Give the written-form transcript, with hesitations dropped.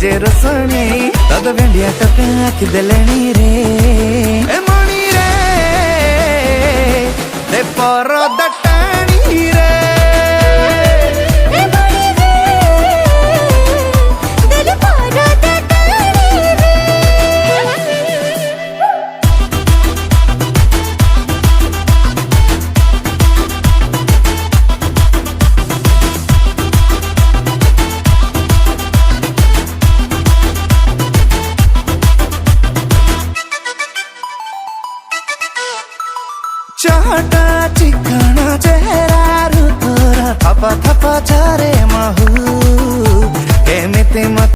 जे रसणी तद भेंडिया टपे आखि देलेनी रे ए मणि रे दे पर दटाणी रे चाटा चिकना चेहरा रू तोरा थपा थपा चारे महू एमिति मत